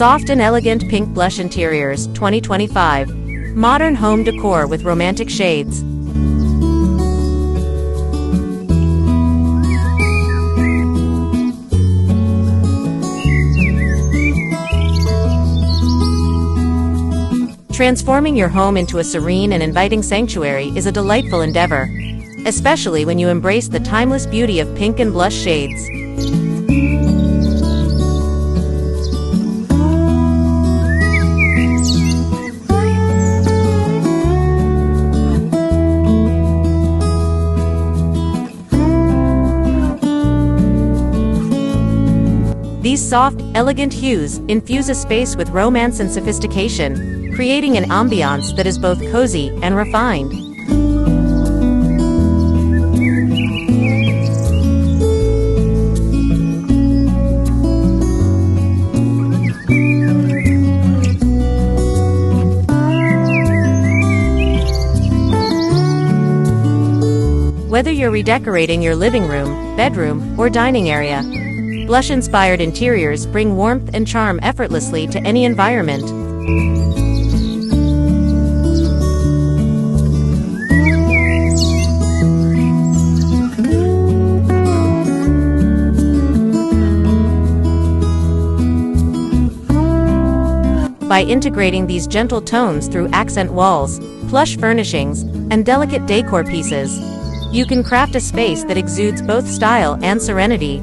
Soft and elegant pink blush interiors, 2025. Modern home decor with romantic shades. Transforming your home into a serene and inviting sanctuary is a delightful endeavor, especially when you embrace the timeless beauty of pink and blush shades. These soft, elegant hues infuse a space with romance and sophistication, creating an ambiance that is both cozy and refined. Whether you're redecorating your living room, bedroom, or dining area, blush-inspired interiors bring warmth and charm effortlessly to any environment. By integrating these gentle tones through accent walls, plush furnishings, and delicate decor pieces, you can craft a space that exudes both style and serenity.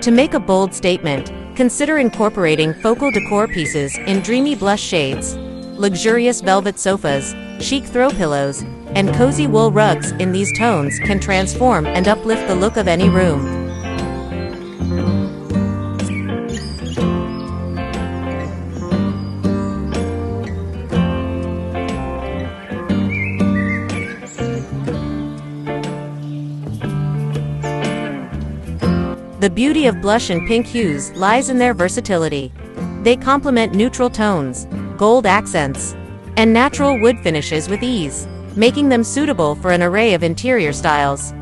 To make a bold statement, consider incorporating focal decor pieces in dreamy blush shades, luxurious velvet sofas, chic throw pillows, and cozy wool rugs in these tones can transform and uplift the look of any room. The beauty of blush and pink hues lies in their versatility. They complement neutral tones, gold accents, and natural wood finishes with ease, making them suitable for an array of interior styles.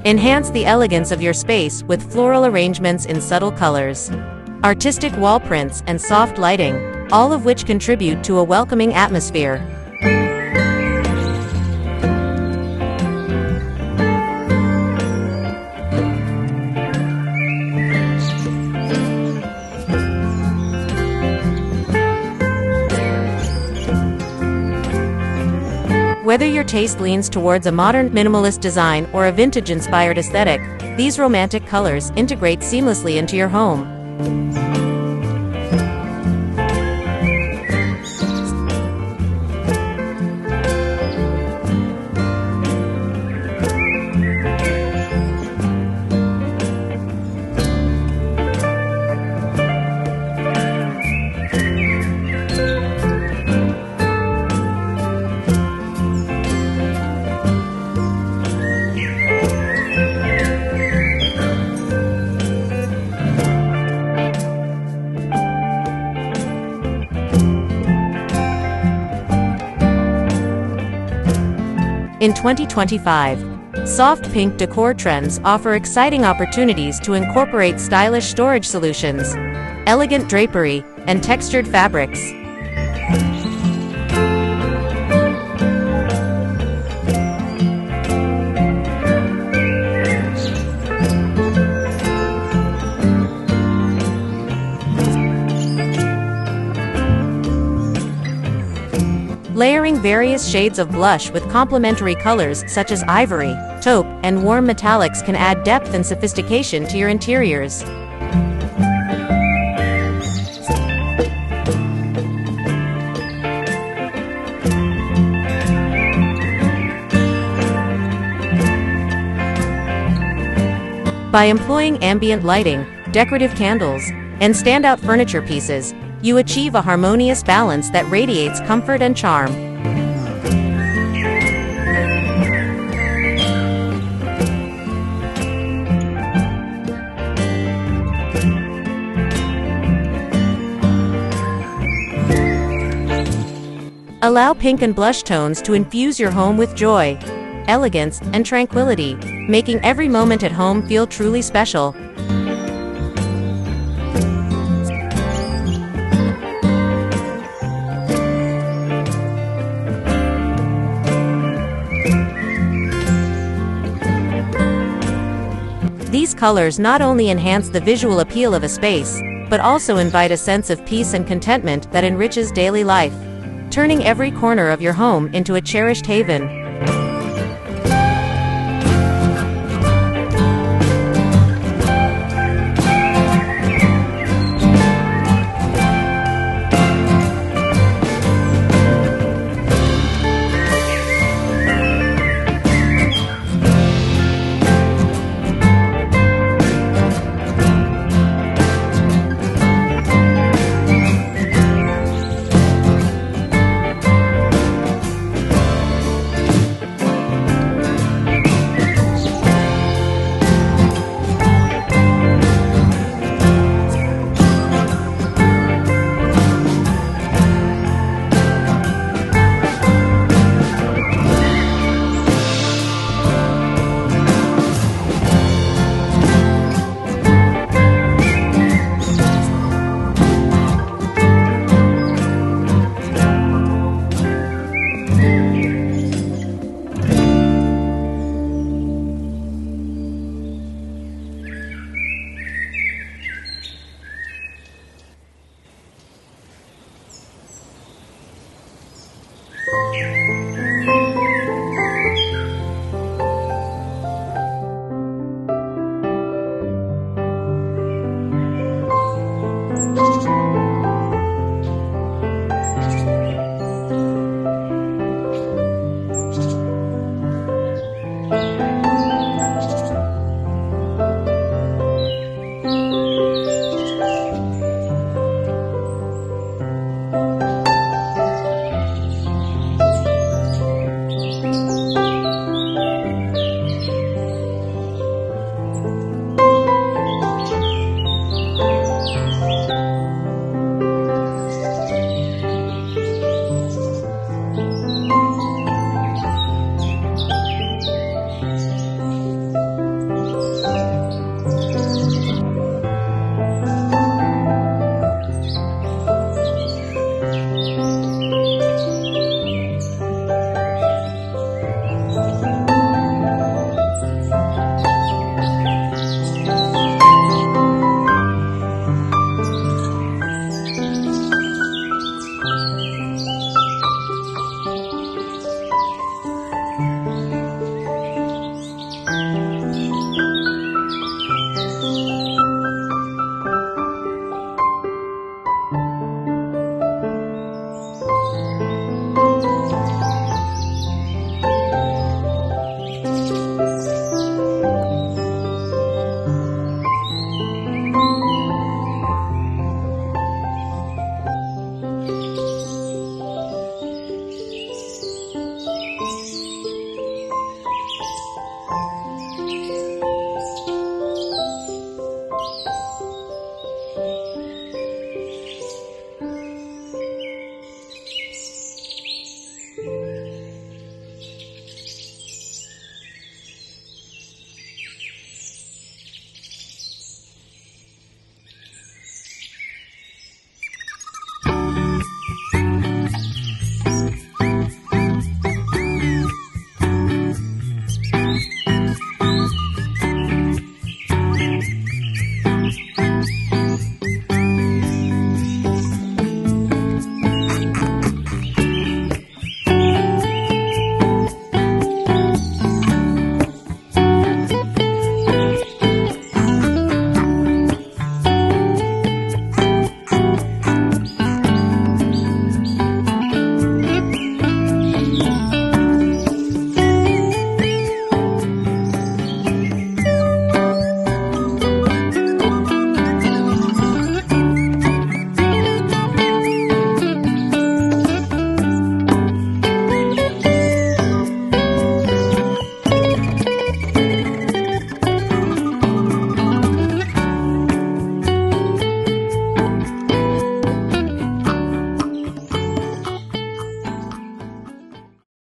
Enhance the elegance of your space with floral arrangements in subtle colors, artistic wall prints, and soft lighting, all of which contribute to a welcoming atmosphere. Whether your taste leans towards a modern minimalist design or a vintage-inspired aesthetic, these romantic colors integrate seamlessly into your home. In 2025, soft pink decor trends offer exciting opportunities to incorporate stylish storage solutions, elegant drapery, and textured fabrics. Layering various shades of blush with complementary colors such as ivory, taupe, and warm metallics can add depth and sophistication to your interiors. By employing ambient lighting, decorative candles, and standout furniture pieces, you achieve a harmonious balance that radiates comfort and charm. Allow pink and blush tones to infuse your home with joy, elegance, and tranquility, making every moment at home feel truly special. These colors not only enhance the visual appeal of a space, but also invite a sense of peace and contentment that enriches daily life, turning every corner of your home into a cherished haven.